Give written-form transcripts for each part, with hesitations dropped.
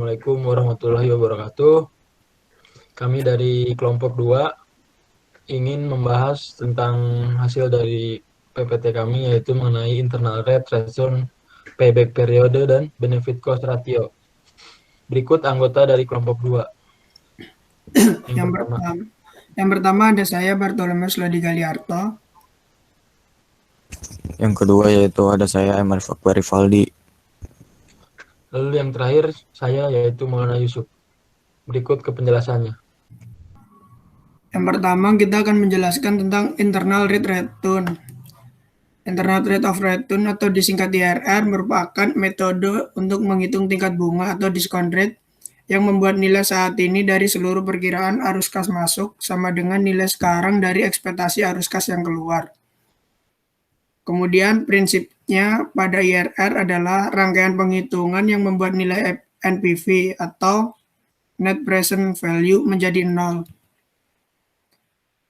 Assalamualaikum warahmatullahi wabarakatuh. Kami dari kelompok 2 ingin membahas tentang hasil dari PPT kami, yaitu mengenai internal rate, return, payback period, dan benefit cost ratio. Berikut anggota dari kelompok 2. Yang pertama ada saya Bartolomeus Lodi Galiarto. Yang kedua yaitu ada saya Emar Fakbar Rivaldi. Lalu yang terakhir saya yaitu Maulana Yusuf. Berikut ke penjelasannya. Yang pertama kita akan menjelaskan tentang internal rate return. Internal rate of return atau disingkat IRR merupakan metode untuk menghitung tingkat bunga atau discount rate yang membuat nilai saat ini dari seluruh perkiraan arus kas masuk sama dengan nilai sekarang dari ekspektasi arus kas yang keluar. Kemudian prinsipnya pada IRR adalah rangkaian penghitungan yang membuat nilai NPV atau Net Present Value menjadi 0.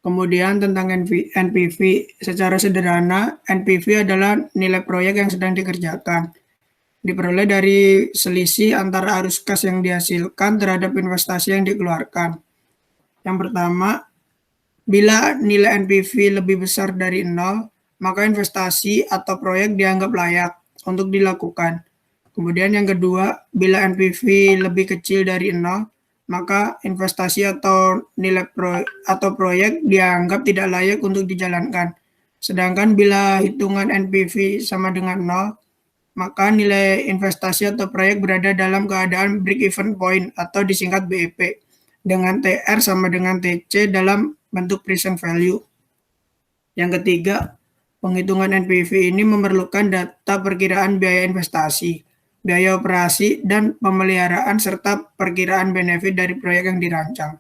Kemudian tentang NPV, secara sederhana NPV adalah nilai proyek yang sedang dikerjakan. Diperoleh dari selisih antara arus kas yang dihasilkan terhadap investasi yang dikeluarkan. Yang pertama, bila nilai NPV lebih besar dari 0, maka investasi atau proyek dianggap layak untuk dilakukan. Kemudian yang kedua, bila NPV lebih kecil dari 0, maka investasi atau nilai proyek dianggap tidak layak untuk dijalankan. Sedangkan bila hitungan NPV sama dengan 0, maka nilai investasi atau proyek berada dalam keadaan break-even point atau disingkat BEP dengan TR sama dengan TC dalam bentuk present value. Yang ketiga, penghitungan NPV ini memerlukan data perkiraan biaya investasi, biaya operasi, dan pemeliharaan serta perkiraan benefit dari proyek yang dirancang.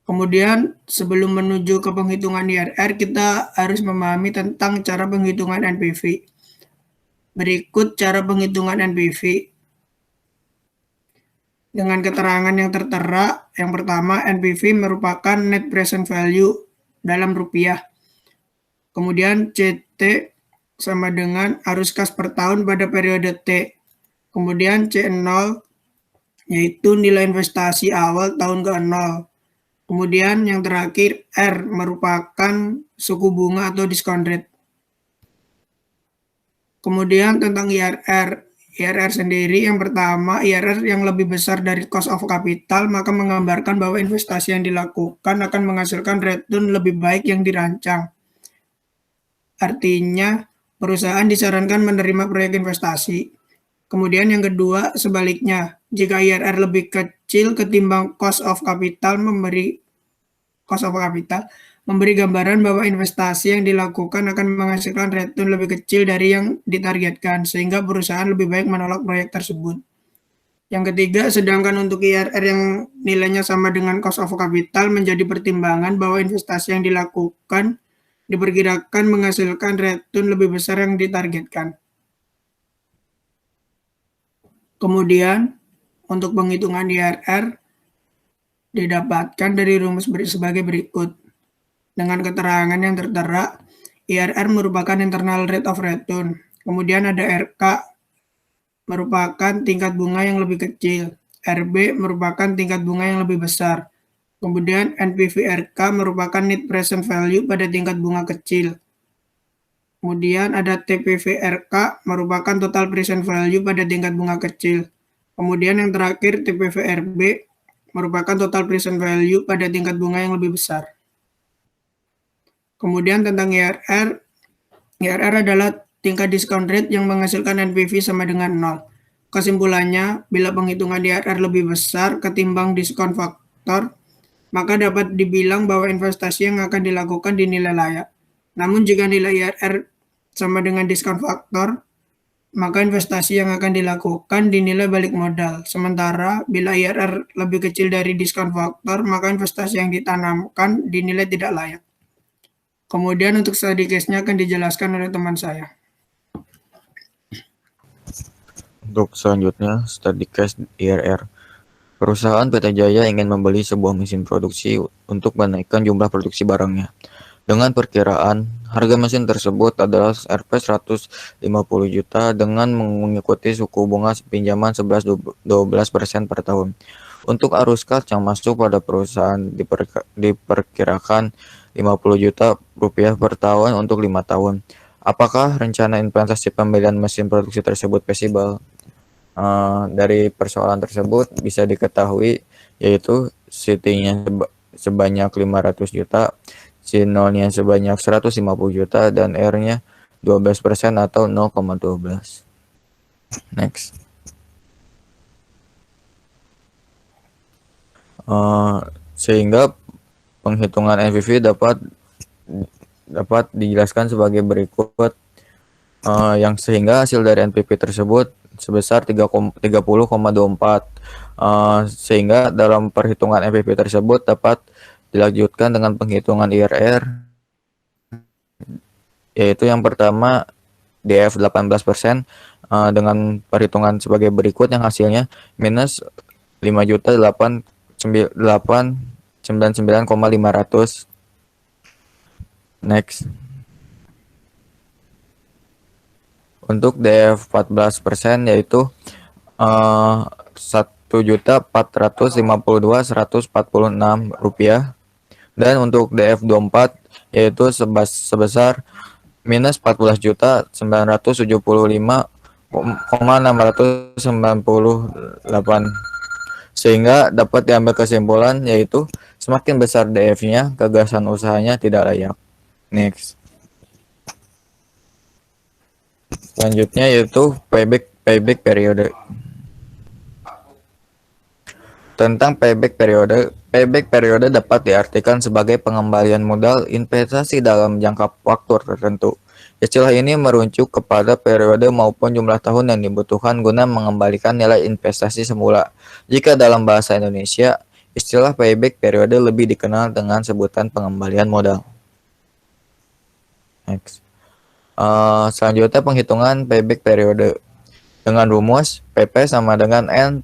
Kemudian sebelum menuju ke penghitungan IRR, kita harus memahami tentang cara penghitungan NPV. Berikut cara penghitungan NPV. Dengan keterangan yang tertera, yang pertama NPV merupakan net present value dalam rupiah. Kemudian CT sama dengan arus kas per tahun pada periode T. Kemudian C0 yaitu nilai investasi awal tahun ke-0. Kemudian yang terakhir R merupakan suku bunga atau discount rate. Kemudian tentang IRR sendiri, yang pertama IRR yang lebih besar dari cost of capital maka menggambarkan bahwa investasi yang dilakukan akan menghasilkan return lebih baik yang dirancang. Artinya perusahaan disarankan menerima proyek investasi. Kemudian yang kedua sebaliknya, jika IRR lebih kecil ketimbang cost of capital memberi gambaran bahwa investasi yang dilakukan akan menghasilkan return lebih kecil dari yang ditargetkan, sehingga perusahaan lebih baik menolak proyek tersebut. Yang ketiga, sedangkan untuk IRR yang nilainya sama dengan cost of capital menjadi pertimbangan bahwa investasi yang dilakukan diperkirakan menghasilkan return lebih besar yang ditargetkan. Kemudian, untuk penghitungan IRR didapatkan dari rumus sebagai berikut. Dengan keterangan yang tertera, IRR merupakan internal rate of return. Kemudian ada RK merupakan tingkat bunga yang lebih kecil. RB merupakan tingkat bunga yang lebih besar. Kemudian NPV RK merupakan net present value pada tingkat bunga kecil. Kemudian ada TPV RK merupakan total present value pada tingkat bunga kecil. Kemudian yang terakhir TPV RB merupakan total present value pada tingkat bunga yang lebih besar. Kemudian tentang IRR adalah tingkat discount rate yang menghasilkan NPV sama dengan 0. Kesimpulannya, bila penghitungan IRR lebih besar ketimbang diskon faktor, maka dapat dibilang bahwa investasi yang akan dilakukan dinilai layak. Namun jika nilai IRR sama dengan diskon faktor, maka investasi yang akan dilakukan dinilai balik modal. Sementara bila IRR lebih kecil dari diskon faktor, maka investasi yang ditanamkan dinilai tidak layak. Kemudian untuk study case-nya akan dijelaskan oleh teman saya. Untuk selanjutnya, study case IRR. Perusahaan PT Jaya ingin membeli sebuah mesin produksi untuk menaikkan jumlah produksi barangnya. Dengan perkiraan harga mesin tersebut adalah Rp 150 juta dengan mengikuti suku bunga pinjaman 11-12% per tahun. Untuk arus kas yang masuk pada perusahaan diperkirakan 50 juta rupiah per tahun untuk 5 tahun. Apakah rencana investasi pembelian mesin produksi tersebut feasible? Dari persoalan tersebut bisa diketahui yaitu CT-nya sebanyak 500 juta, C0-nya sebanyak 150 juta, dan R-nya 12% atau 0,12. Next. Sehingga penghitungan NPV dapat dijelaskan sebagai berikut. Yang sehingga hasil dari NPV tersebut sebesar 30,24. Sehingga dalam perhitungan NPV tersebut dapat dilanjutkan dengan penghitungan IRR, yaitu yang pertama DF 18%, dengan perhitungan sebagai berikut yang hasilnya minus 5.899,500. Next. Untuk DF 14% yaitu 1.452.146 rupiah, dan untuk DF 24 yaitu sebesar minus 14.975,698, sehingga dapat diambil kesimpulan yaitu semakin besar DF-nya, gagasan usahanya tidak layak. Next. Selanjutnya yaitu payback periode. Tentang payback periode dapat diartikan sebagai pengembalian modal investasi dalam jangka waktu tertentu. Istilah ini merujuk kepada periode maupun jumlah tahun yang dibutuhkan guna mengembalikan nilai investasi semula. Jika dalam bahasa Indonesia, istilah payback periode lebih dikenal dengan sebutan pengembalian modal. Next. Selanjutnya penghitungan payback periode dengan rumus PP sama dengan N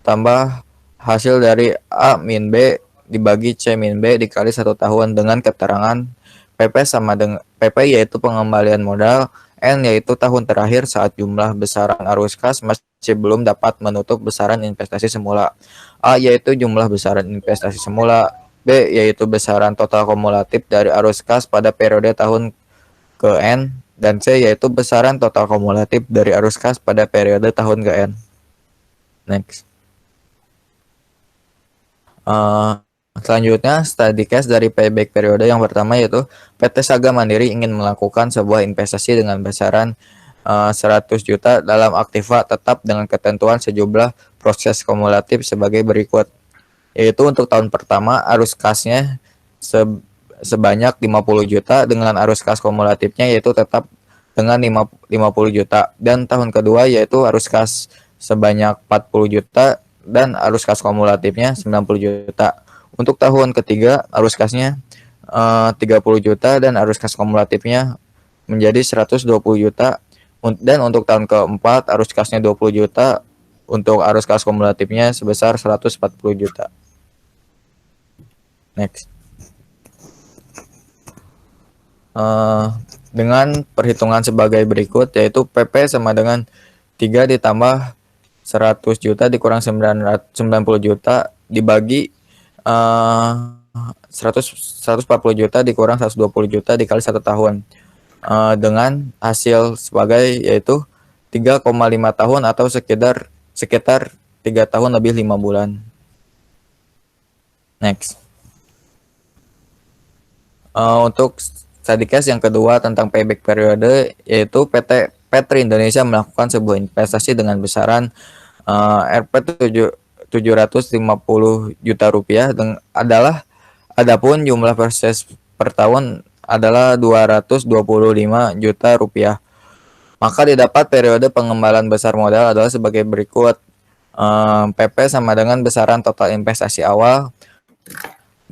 tambah hasil dari A min B dibagi C min B dikali 1 tahun dengan keterangan PP sama dengan PP yaitu pengembalian modal, N yaitu tahun terakhir saat jumlah besaran arus kas masih belum dapat menutup besaran investasi semula, A yaitu jumlah besaran investasi semula, B yaitu besaran total kumulatif dari arus kas pada periode tahun ke N, dan C yaitu besaran total kumulatif dari arus kas pada periode tahun ke N. Next. Selanjutnya study case dari payback periode yang pertama yaitu PT Saga Mandiri ingin melakukan sebuah investasi dengan besaran 100 juta dalam aktiva tetap dengan ketentuan sejumlah proses kumulatif sebagai berikut, yaitu untuk tahun pertama arus kasnya sebanyak 50 juta dengan arus kas kumulatifnya yaitu tetap dengan 50 juta, dan tahun kedua yaitu arus kas sebanyak 40 juta dan arus kas kumulatifnya 90 juta. Untuk tahun ketiga arus kasnya 30 juta dan arus kas kumulatifnya menjadi 120 juta, dan untuk tahun keempat arus kasnya 20 juta, untuk arus kas kumulatifnya sebesar 140 juta. Next. Dengan perhitungan sebagai berikut, yaitu PP sama dengan 3 ditambah 100 juta dikurang 90 juta dibagi 140 juta dikurang 120 juta dikali 1 tahun, dengan hasil sebagai yaitu 3,5 tahun atau sekitar 3 tahun lebih 5 bulan. Next. Untuk study case yang kedua tentang payback periode yaitu PT Petri Indonesia melakukan sebuah investasi dengan besaran Rp 750 juta rupiah adapun jumlah proses per tahun adalah 225 juta rupiah. Maka didapat periode pengembalian besar modal adalah sebagai berikut. PP sama dengan besaran total investasi awal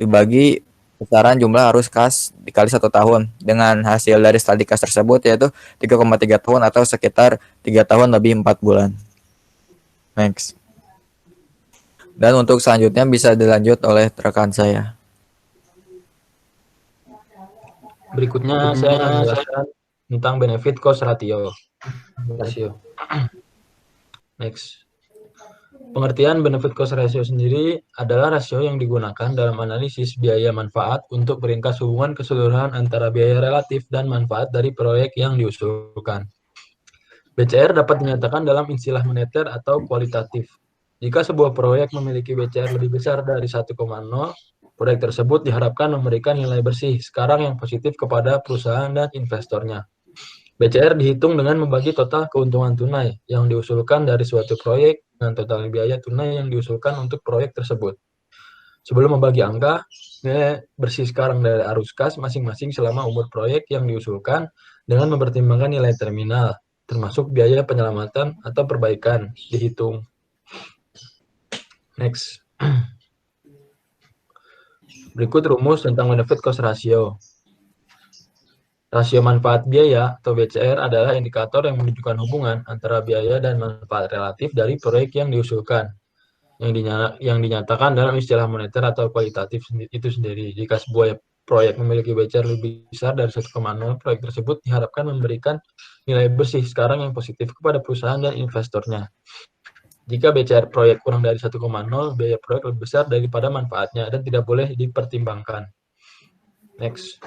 dibagi besaran jumlah arus kas dikali 1 tahun, dengan hasil dari study case tersebut yaitu 3,3 tahun atau sekitar 3 tahun lebih 4 bulan. Next. Dan untuk selanjutnya bisa dilanjut oleh rekan saya. Berikutnya saya akan menjelaskan tentang benefit cost ratio. Next. Pengertian benefit cost ratio sendiri adalah rasio yang digunakan dalam analisis biaya manfaat untuk meringkas hubungan keseluruhan antara biaya relatif dan manfaat dari proyek yang diusulkan. BCR dapat dinyatakan dalam istilah moneter atau kualitatif. Jika sebuah proyek memiliki BCR lebih besar dari 1,0, proyek tersebut diharapkan memberikan nilai bersih sekarang yang positif kepada perusahaan dan investornya. BCR dihitung dengan membagi total keuntungan tunai yang diusulkan dari suatu proyek dengan total biaya tunai yang diusulkan untuk proyek tersebut. Sebelum membagi angka, nilai bersih sekarang dari arus kas masing-masing selama umur proyek yang diusulkan dengan mempertimbangkan nilai terminal, termasuk biaya penyelamatan atau perbaikan, dihitung. Next. Berikut rumus tentang benefit cost ratio. Rasio manfaat biaya atau BCR adalah indikator yang menunjukkan hubungan antara biaya dan manfaat relatif dari proyek yang diusulkan, yang dinyatakan dalam istilah moneter atau kualitatif itu sendiri. Jika sebuah proyek memiliki BCR lebih besar dari 1,0, proyek tersebut diharapkan memberikan nilai bersih sekarang yang positif kepada perusahaan dan investornya. Jika BCR proyek kurang dari 1,0, biaya proyek lebih besar daripada manfaatnya dan tidak boleh dipertimbangkan. Next.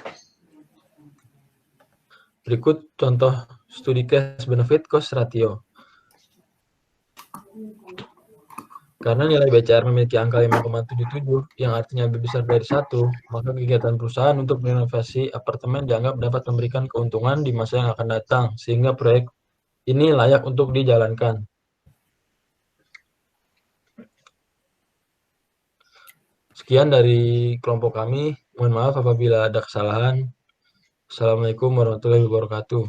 Berikut contoh studi case benefit cost ratio. Karena nilai BCR memiliki angka 5,77 yang artinya lebih besar dari 1, maka kegiatan perusahaan untuk renovasi apartemen dianggap dapat memberikan keuntungan di masa yang akan datang, sehingga proyek ini layak untuk dijalankan. Sekian dari kelompok kami. Mohon maaf apabila ada kesalahan. Assalamualaikum warahmatullahi wabarakatuh.